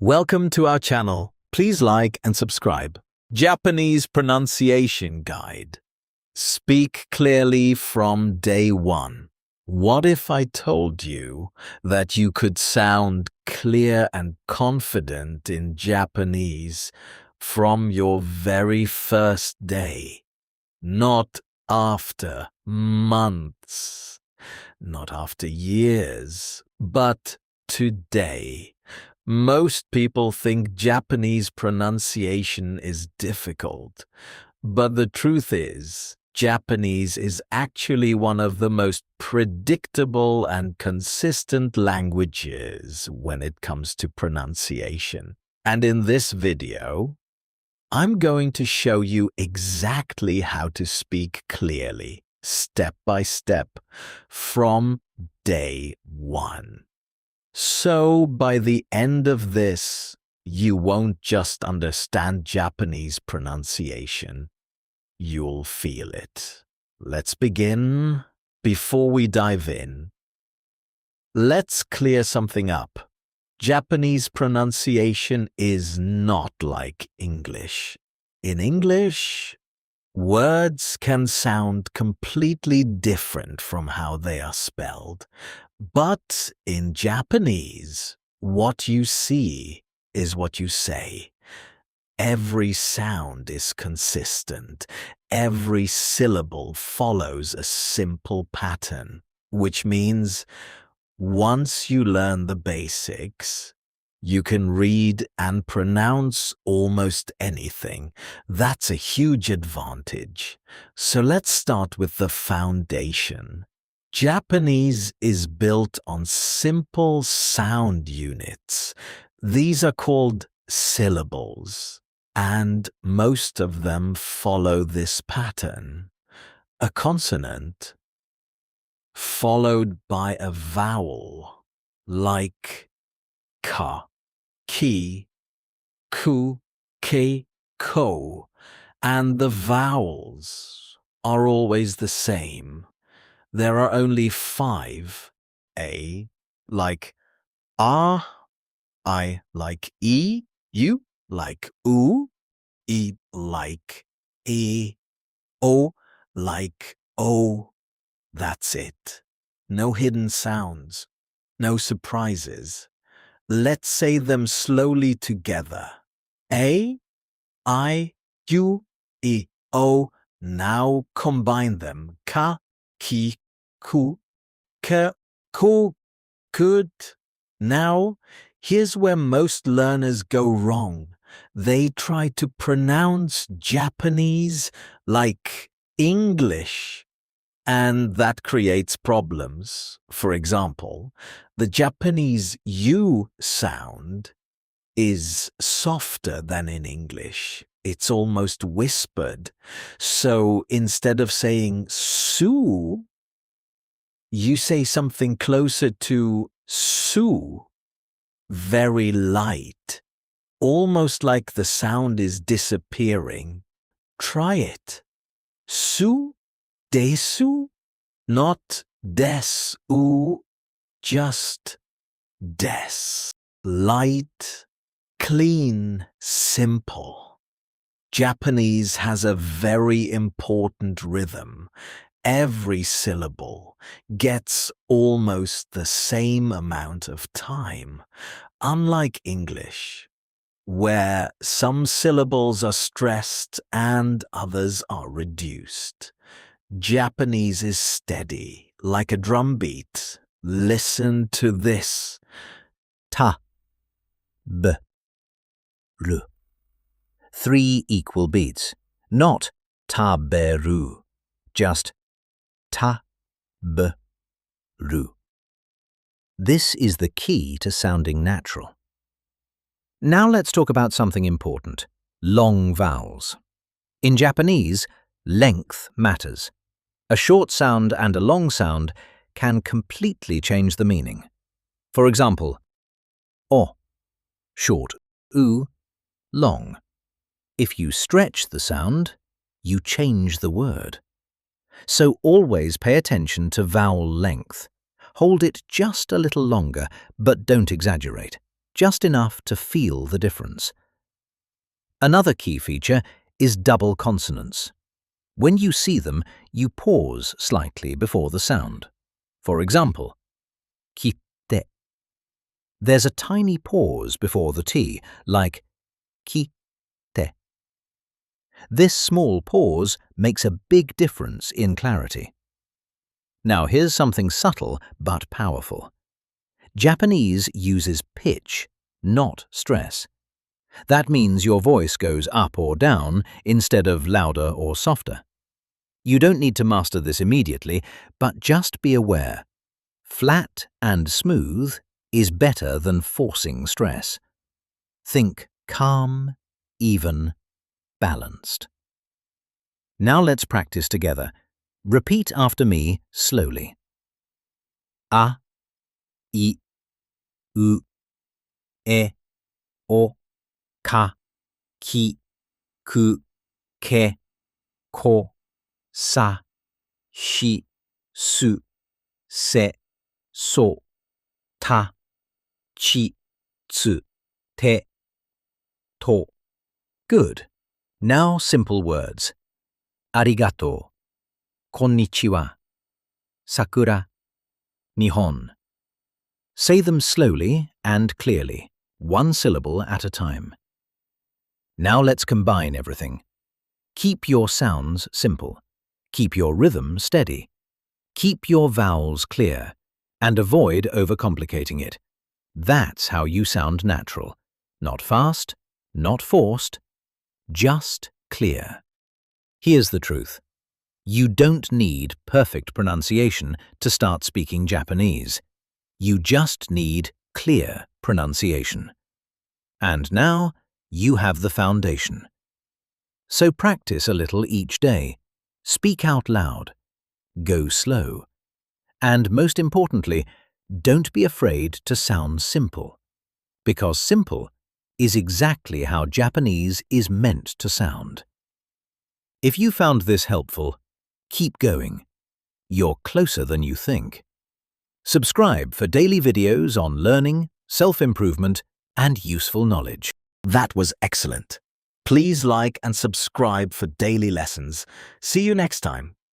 Welcome to our channel. Please like and subscribe. Japanese Pronunciation Guide. Speak clearly from day one. What if I told you that you could sound clear and confident in Japanese from your very first day? Not after months, not after years, but today. Most people think Japanese pronunciation is difficult, but the truth is, Japanese is actually one of the most predictable and consistent languages when it comes to pronunciation. And in this video, I'm going to show you exactly how to speak clearly, step by step, from day one. So by the end of this, you won't just understand Japanese pronunciation, you'll feel it. Let's begin. Before we dive in, let's clear something up. Japanese pronunciation is not like English. In English, words can sound completely different from how they are spelled. But in Japanese, what you see is what you say. Every sound is consistent. Every syllable follows a simple pattern, which means once you learn the basics, you can read and pronounce almost anything. That's a huge advantage. So let's start with the foundation. Japanese is built on simple sound units. These are called syllables, and most of them follow this pattern. A consonant followed by a vowel, like ka, ki, ku, ke, ko, and the vowels are always the same. There are only 5. A like ah, I like e, you like oo, e like e, o like o. That's it. No hidden sounds, no surprises. Let's say them slowly together. A, I, you, e, o. Now combine them. Ka, ki, ku, ke, ku. Good. Now, here's where most learners go wrong. They try to pronounce Japanese like English, and that creates problems. For example, the Japanese U sound is softer than in English. It's almost whispered. So instead of saying su, you say something closer to su, very light, almost like the sound is disappearing. Try it. Su, desu, not desu, just des. Light, clean, simple. Japanese has a very important rhythm. Every syllable gets almost the same amount of time, unlike English, where some syllables are stressed and others are reduced. Japanese is steady, like a drum beat. Listen to this. Ta, b, ru. 3 equal beats, not taberu, just ta, b, ru. This is the key to sounding natural. Now let's talk about something important: long vowels. In Japanese, length matters. A short sound and a long sound can completely change the meaning. For example, o, short, u, long. If you stretch the sound, you change the word. So always pay attention to vowel length. Hold it just a little longer, but don't exaggerate. just enough to feel the difference. Another key feature is double consonants. When you see them, you pause slightly before the sound. For example, kitte. There's a tiny pause before the T, like kitte. This small pause makes a big difference in clarity. Now here's something subtle but powerful. Japanese uses pitch, not stress. That means your voice goes up or down instead of louder or softer. You don't need to master this immediately, but just be aware. Flat and smooth is better than forcing stress. Think calm, even, balanced. Now let's practice together. Repeat after me slowly. A, I, U, E, O, Ka, Ki, Ku, Ke, Ko, Sa, Shi, Su, Se, So, Ta, Chi, Tsu, Te, To. Good. Now simple words. Arigato, konnichiwa, sakura, nihon. Say them slowly and clearly, one syllable at a time. Now let's combine everything. Keep your sounds simple. Keep your rhythm steady. Keep your vowels clear, and avoid overcomplicating it. That's how you sound natural. Not fast, not forced, just clear. Here's the truth. You don't need perfect pronunciation to start speaking Japanese. You just need clear pronunciation. And now, you have the foundation. So practice a little each day. Speak out loud. Go slow. And most importantly, don't be afraid to sound simple. Because simple is exactly how Japanese is meant to sound. If you found this helpful, keep going. You're closer than you think. Subscribe for daily videos on learning, self-improvement, and useful knowledge. That was excellent. Please like and subscribe for daily lessons. See you next time.